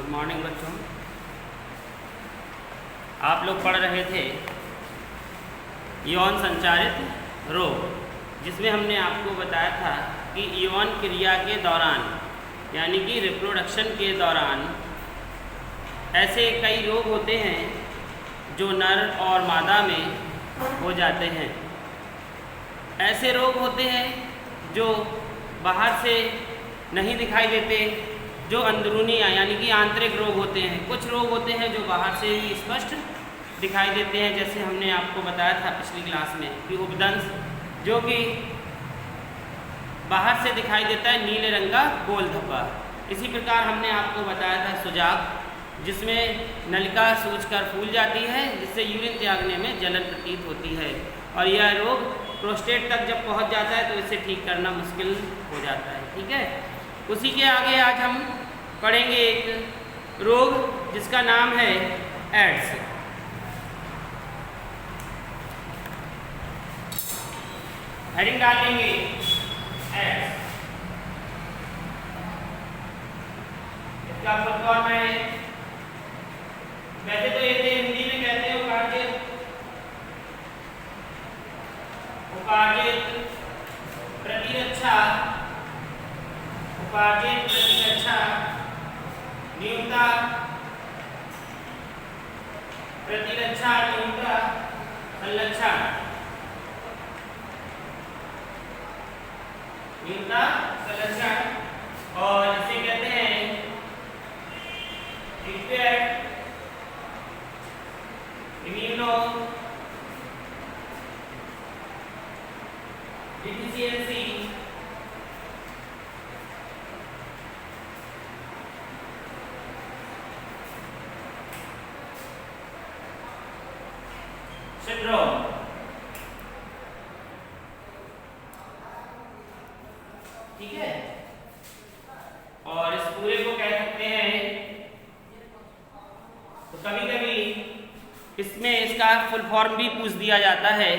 Good morning बच्चों। आप लोग पढ़ रहे थे यौन संचारित रोग, जिसमें हमने आपको बताया था कि यौन क्रिया के दौरान यानी कि रिप्रोडक्शन के दौरान ऐसे कई रोग होते हैं जो नर और मादा में हो जाते हैं। ऐसे रोग होते हैं जो बाहर से नहीं दिखाई देते, जो अंदरूनी यानी कि आंतरिक रोग होते हैं। कुछ रोग होते हैं जो बाहर से भी स्पष्ट दिखाई देते हैं, जैसे हमने आपको बताया था पिछली क्लास में कि उपदंश, जो कि बाहर से दिखाई देता है नीले रंग का गोल धब्बा। इसी प्रकार हमने आपको बताया था सुजाक, जिसमें नलिका सूजकर फूल जाती है, जिससे यूरिन त्यागने में जलन प्रतीत होती है, और यह रोग प्रोस्टेट तक जब पहुंच जाता है तो इसे ठीक करना मुश्किल हो जाता है। ठीक है, उसी के आगे आज हम पढ़ेंगे एक रोग जिसका नाम है एड्स। हेडिंग डाल देंगे एड्स। इसका फुल फॉर्म है, वैसे तो ये हिंदी में कहते हैं उपार्जित प्रतिरक्षा न्यूनता प्रतिरक्षा न्यूनता संलक्षण न्यूनता संलक्षण, और इसे कहते हैं एक्वायर्ड इम्यूनो डिफिशियंसी सिंड्रोम। ठीक है, और इस पूरे को कह सकते हैं, तो कभी कभी इसमें इसका फुल फॉर्म भी पूछ दिया जाता है,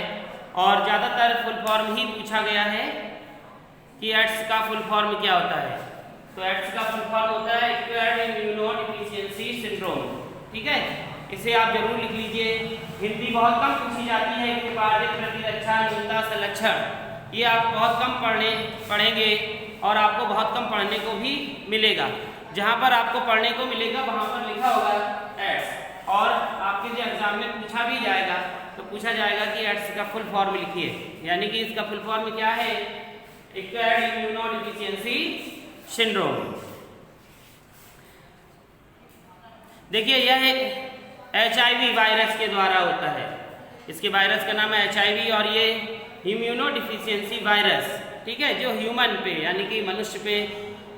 और ज़्यादातर फुल फॉर्म ही पूछा गया है कि एड्स का फुल फॉर्म क्या होता है। तो एड्स का फुल फॉर्म होता है एक्वायर्ड इम्यूनोडेफिशिएंसी सिंड्रोम। ठीक है, इसे आप जरूर लिख लीजिए। हिंदी बहुत कम पूछी जाती है कि उपार्जित प्रतिरक्षा न्यूनता संलक्षण, ये आप बहुत कम पढ़ेंगे और आपको बहुत कम पढ़ने को भी मिलेगा। जहाँ पर आपको पढ़ने को मिलेगा वहाँ पर लिखा होगा एड्स, और आपके जो एग्जाम में पूछा भी जाएगा तो पूछा जाएगा कि एड्स का फुल फॉर्म लिखिए, यानी कि इसका फुल फॉर्म क्या है, एक्वायर्ड इम्यूनोडेफिशिएंसी सिंड्रोम। देखिए, यह एक HIV वायरस के द्वारा होता है। इसके वायरस का नाम है HIV, और ये इम्यूनोडेफिशिएंसी वायरस, ठीक है, जो ह्यूमन पे यानी कि मनुष्य पे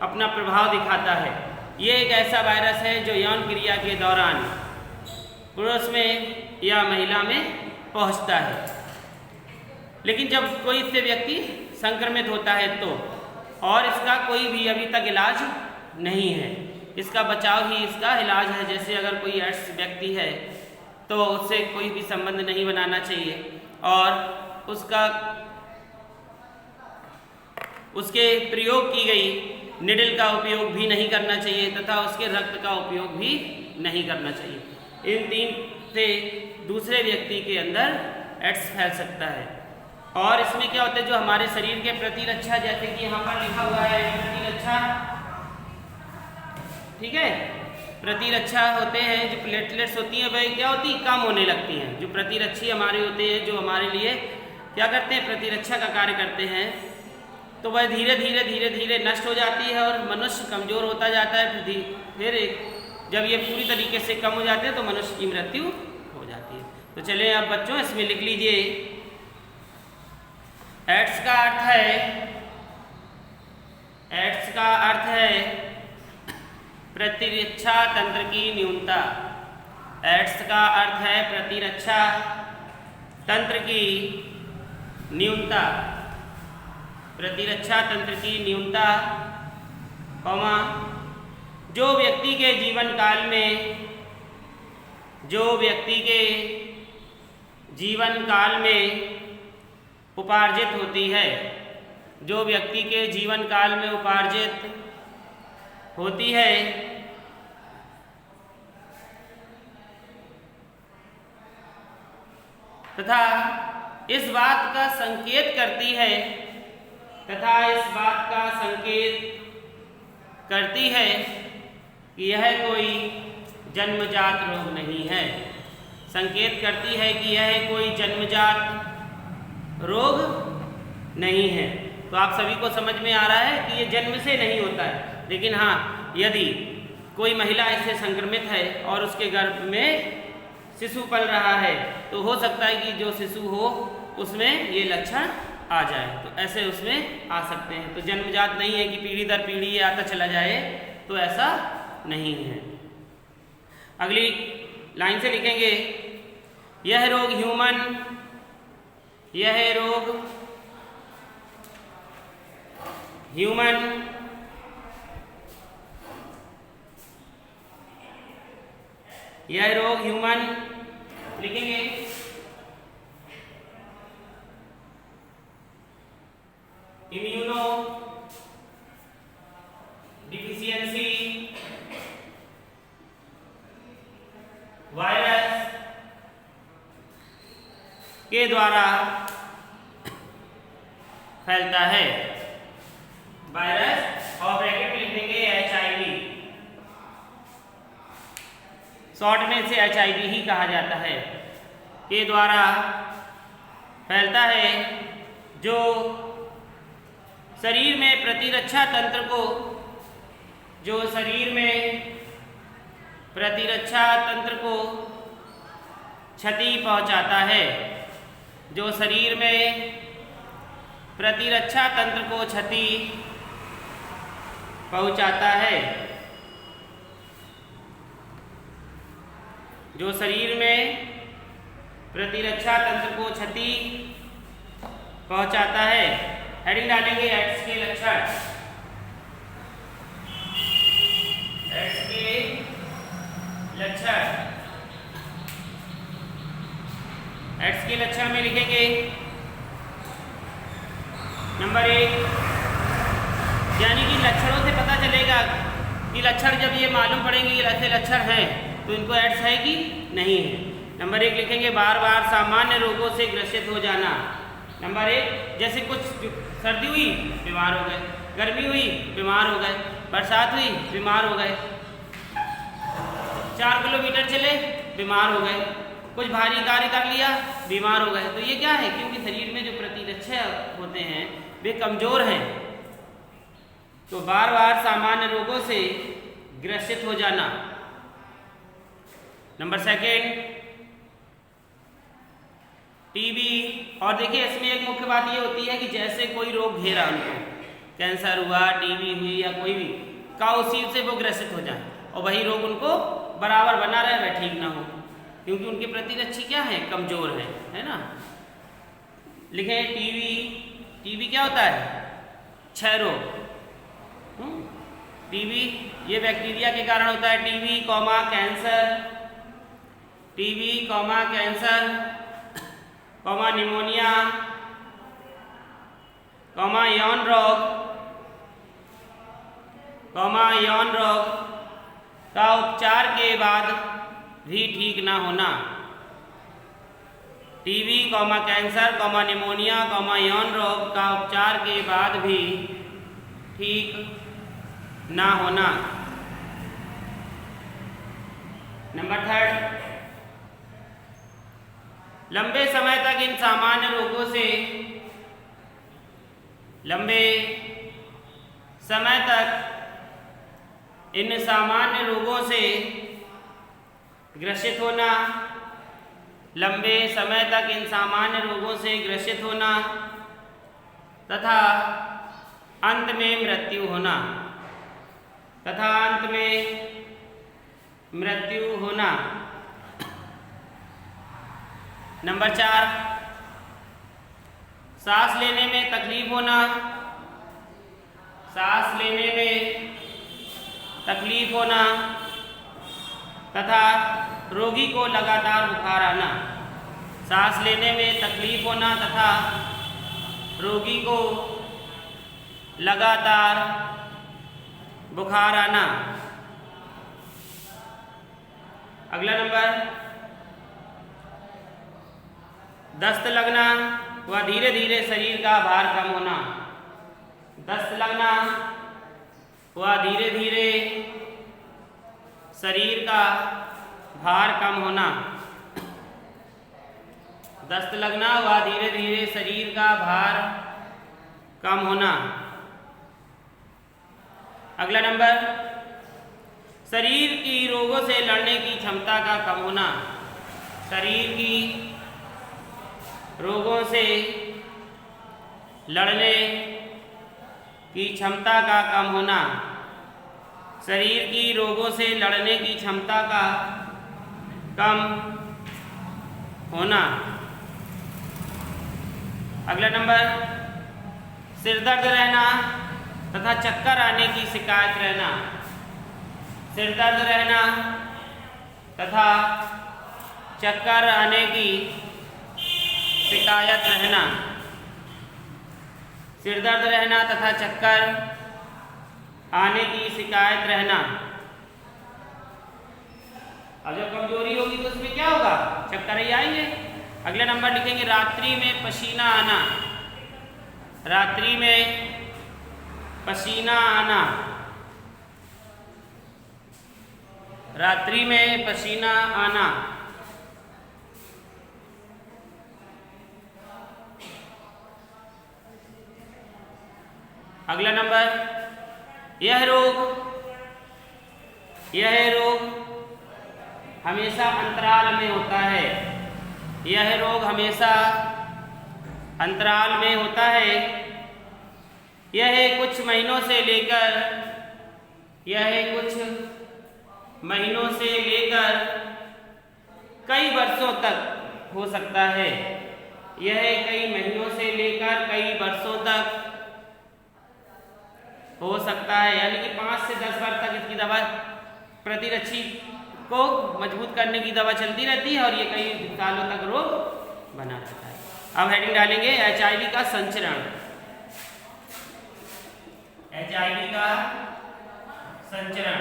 अपना प्रभाव दिखाता है। ये एक ऐसा वायरस है जो यौन क्रिया के दौरान पुरुष में या महिला में पहुंचता है। लेकिन जब कोई इससे व्यक्ति संक्रमित होता है तो, और इसका कोई भी अभी तक इलाज नहीं है, इसका बचाव ही इसका इलाज है। जैसे अगर कोई एड्स व्यक्ति है तो उससे कोई भी संबंध नहीं बनाना चाहिए, और उसके प्रयोग की गई निडल का उपयोग भी नहीं करना चाहिए, तथा उसके रक्त का उपयोग भी नहीं करना चाहिए। इन तीन से दूसरे व्यक्ति के अंदर एड्स फैल सकता है। और इसमें क्या होता है, जो हमारे शरीर के प्रतिरक्षा, जैसे कि यहाँ पर लिखा हुआ है प्रतिरक्षा, ठीक है, प्रतिरक्षा होते हैं, जो प्लेटलेट्स होती हैं वह क्या होती है, कम होने लगती हैं। जो प्रतिरक्षी हमारे होते हैं, जो हमारे लिए क्या करते हैं, प्रतिरक्षा का कार्य करते हैं, तो वह धीरे धीरे नष्ट हो जाती है और मनुष्य कमज़ोर होता जाता है। फिर जब ये पूरी tariके से कम हो जाते हैं तो मनुष्य की मृत्यु हो जाती है। तो चलिए अब बच्चों इसमें लिख लीजिए, एड्स का अर्थ है प्रतिरक्षा तंत्र की न्यूनता। एड्स का अर्थ है प्रतिरक्षा तंत्र की न्यूनता, प्रतिरक्षा तंत्र की न्यूनता, जो व्यक्ति के जीवन काल में उपार्जित होती है, जो व्यक्ति के जीवन काल में उपार्जित होती है तथा इस बात का संकेत करती है कि यह कोई जन्मजात रोग नहीं है। संकेत करती है कि यह कोई जन्मजात रोग नहीं है। तो आप सभी को समझ में आ रहा है कि ये जन्म से नहीं होता है, लेकिन हाँ, यदि कोई महिला इससे संक्रमित है और उसके गर्भ में शिशु पल रहा है तो हो सकता है कि जो शिशु हो उसमें ये लक्षण आ जाए, तो ऐसे उसमें आ सकते हैं। तो जन्मजात नहीं है कि पीढ़ी दर पीढ़ी ये आता चला जाए, तो ऐसा नहीं है। अगली लाइन से लिखेंगे, यह रोग ह्यूमन लिखेंगे इम्यूनो डिफिशियंसी वायरस के द्वारा फैलता है। वायरस और ब्रैकेट में लिख देंगे HIV, शॉर्ट में इसे HIV ही कहा जाता है, के द्वारा फैलता है, जो शरीर में प्रतिरक्षा तंत्र को क्षति पहुंचाता है। जो शरीर में प्रतिरक्षा तंत्र को क्षति पहुंचाता है, जो शरीर में प्रतिरक्षा तंत्र को क्षति पहुंचाता है। हेडिंग डालेंगे एड्स के लक्षण। एड्स के लक्षण में लिखेंगे नंबर 1, यानी कि लक्षणों से पता चलेगा कि लक्षण जब ये मालूम पड़ेंगे ये ऐसे लक्षण हैं तो इनको एड्स है कि नहीं है। नंबर 1 लिखेंगे बार बार सामान्य रोगों से ग्रसित हो जाना। नंबर 1, जैसे कुछ सर्दी हुई बीमार हो गए, गर्मी हुई बीमार हो गए, बरसात हुई बीमार हो गए, 4 किलोमीटर चले बीमार हो गए, कुछ भारी कार्य कर लिया बीमार हो गए। तो ये क्या है? क्योंकि शरीर में जो प्रतिरक्षा होते हैं वे कमजोर हैं। तो बार बार सामान्य रोगों से ग्रसित हो जाना। Number 2, TB. और देखिए इसमें एक मुख्य बात ये होती है कि जैसे कोई रोग घेरा उनको, कैंसर हुआ, टीबी हुई या कोई भी का, उसी से वो ग्रसित हो जाए और वही रोग उनको बराबर बना रहे, वह ठीक ना हो, क्योंकि उनकी प्रतिरक्षा क्या है? कमजोर है ना। लिखें टीबी क्या होता है? क्षय रोग। टीबी ये बैक्टीरिया के कारण होता है। टीबी कैंसर, निमोनिया, यौन रोग का उपचार के बाद भी ठीक ना होना। टीबी, कैंसर, निमोनिया, यौन रोग का उपचार के बाद भी ठीक ना होना। नंबर 3, लंबे समय तक इन सामान्य रोगों से ग्रसित होना। लंबे समय तक इन सामान्य रोगों से ग्रसित होना तथा अंत में मृत्यु होना। नंबर 4, सांस लेने में तकलीफ होना तथा रोगी को लगातार बुखार आना। सांस लेने में तकलीफ होना तथा रोगी को लगातार बुखार आना। अगला नंबर, दस्त लगना व धीरे धीरे शरीर का भार कम होना। दस्त लगना व धीरे धीरे शरीर का भार कम होना। दस्त लगना व धीरे धीरे शरीर का भार कम होना। अगला नंबर, शरीर की रोगों से लड़ने की क्षमता का कम होना। शरीर की रोगों से लड़ने की क्षमता का कम होना। शरीर की रोगों से लड़ने की क्षमता का कम होना। अगला नंबर, सिरदर्द रहना तथा चक्कर आने की शिकायत रहना। सिरदर्द रहना तथा चक्कर आने की शिकायत रहना। सिरदर्द रहना तथा चक्कर आने की शिकायत रहना। अब जब कमजोरी होगी तो उसमें क्या होगा, चक्कर ही आएंगे। अगले नंबर लिखेंगे, रात्रि में पसीना आना। रात्रि में पसीना आना। रात्रि में पसीना आना। अगला नंबर, यह रोग हमेशा अंतराल में होता है। यह रोग हमेशा अंतराल में होता है। यह कुछ महीनों से लेकर कई वर्षों तक हो सकता है। यह कई महीनों से लेकर कई वर्षों तक हो सकता है, यानी कि 5 से 10 वर्ष तक इसकी दवा, प्रतिरक्षी को मजबूत करने की दवा चलती रहती है और ये कई सालों तक रोग बना रहता है। अब हेडिंग डालेंगे HIV का संचरण। HIV का संचरण।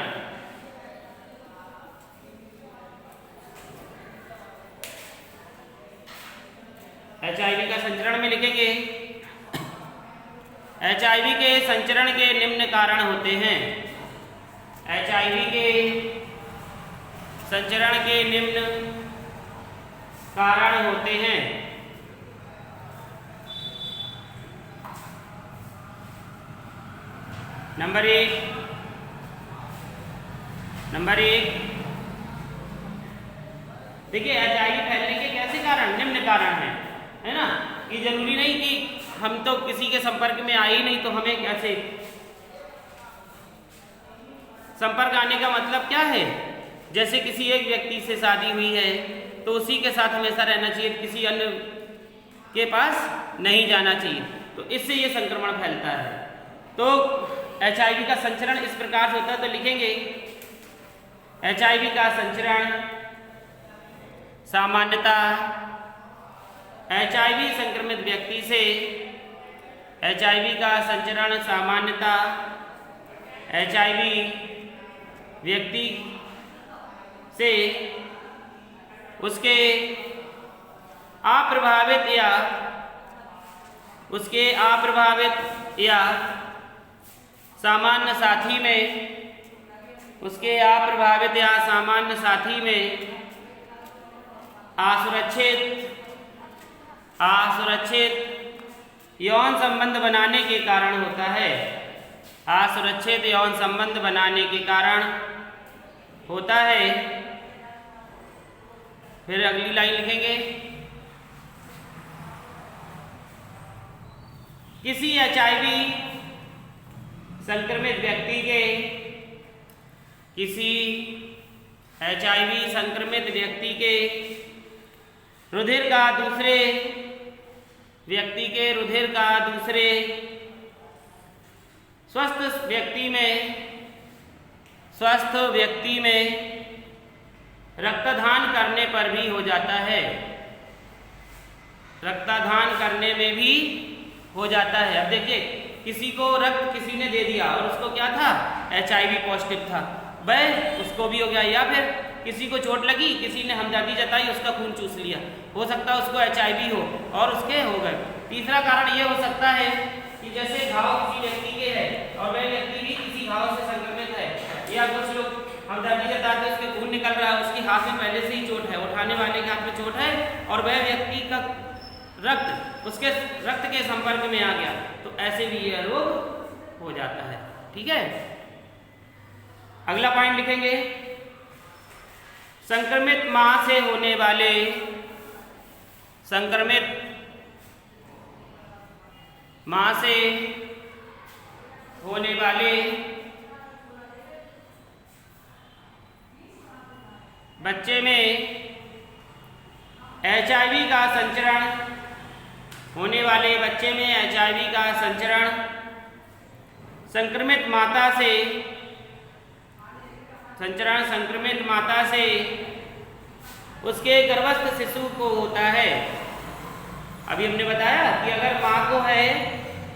HIV का संचरण में लिखेंगे, HIV के संचरण के निम्न कारण होते हैं। HIV के संचरण के निम्न कारण होते हैं। नंबर एक, देखिए HIV फैलने के कैसे कारण, निम्न कारण है ना, कि जरूरी नहीं कि हम तो किसी के संपर्क में आए ही नहीं तो हमें कैसे। संपर्क आने का मतलब क्या है, जैसे किसी एक व्यक्ति से शादी हुई है तो उसी के साथ हमेशा रहना चाहिए, किसी अन्य के पास नहीं जाना चाहिए, तो इससे ये संक्रमण फैलता है। तो HIV का संचरण इस प्रकार से होता है, तो लिखेंगे HIV का संचरण सामान्यतः HIV संक्रमित व्यक्ति से, HIV का संचरण सामान्यतः HIV व्यक्ति से उसके अप्रभावित या सामान्य साथी में असुरक्षित यौन संबंध बनाने के कारण होता है। असुरक्षित यौन संबंध बनाने के कारण होता है। फिर अगली लाइन लिखेंगे, किसी HIV संक्रमित व्यक्ति के रुधिर का दूसरे स्वस्थ व्यक्ति में रक्तदान करने पर भी हो जाता है। रक्तदान करने में भी हो जाता है। अब देखिए, किसी को रक्त किसी ने दे दिया और उसको क्या था, HIV पॉजिटिव था, वह उसको भी हो गया, या फिर किसी को चोट लगी, किसी ने हमदर्दी जताई, उसका खून चूस लिया, हो सकता है उसको HIV हो और उसके हो गए। तीसरा कारण ये हो सकता है कि जैसे घाव किसी व्यक्ति के है और वह व्यक्ति भी किसी घाव से संक्रमित है, या कुछ लोग हमदर्दी जताते हैं, उसके खून निकल रहा है, उसके हाथ में पहले से ही चोट है, उठाने वाले के हाथ में चोट है और वह व्यक्ति का रक्त उसके रक्त के संपर्क में आ गया, तो ऐसे भी यह रोग हो जाता है। ठीक है, अगला पॉइंट लिखेंगे, संक्रमित मां से होने वाले बच्चे में HIV का संचरण संक्रमित माता से उसके गर्भस्थ शिशु को होता है। अभी हमने बताया कि अगर माँ को है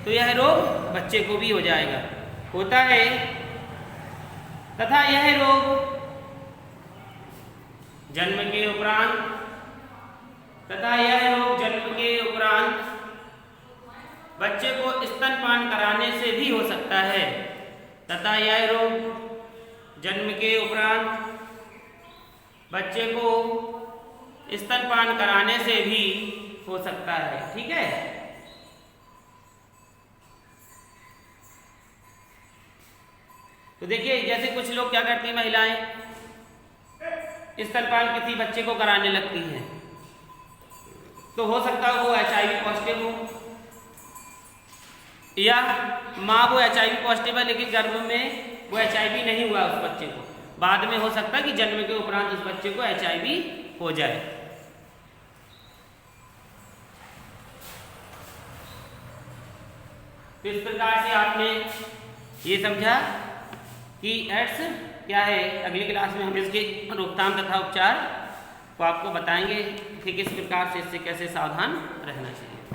तो यह रोग बच्चे को भी हो जाएगा, होता है, तथा यह रोग जन्म के उपरांत बच्चे को स्तनपान कराने से भी हो सकता है, बच्चे को स्तनपान कराने से भी हो सकता है। ठीक है, तो देखिए जैसे कुछ लोग क्या करती हैं, महिलाएं स्तनपान किसी बच्चे को कराने लगती हैं, तो हो सकता है वो HIV पॉजिटिव हो, या माँ वो HIV पॉजिटिव है लेकिन गर्भ में वो HIV नहीं हुआ उस बच्चे को, बाद में हो सकता है कि जन्म के उपरांत उस बच्चे को HIV हो जाए। तो इस प्रकार से आपने ये समझा कि एड्स क्या है। अगली क्लास में हम इसके रोकथाम तथा उपचार को आपको बताएंगे कि किस प्रकार से इससे कैसे सावधान रहना चाहिए।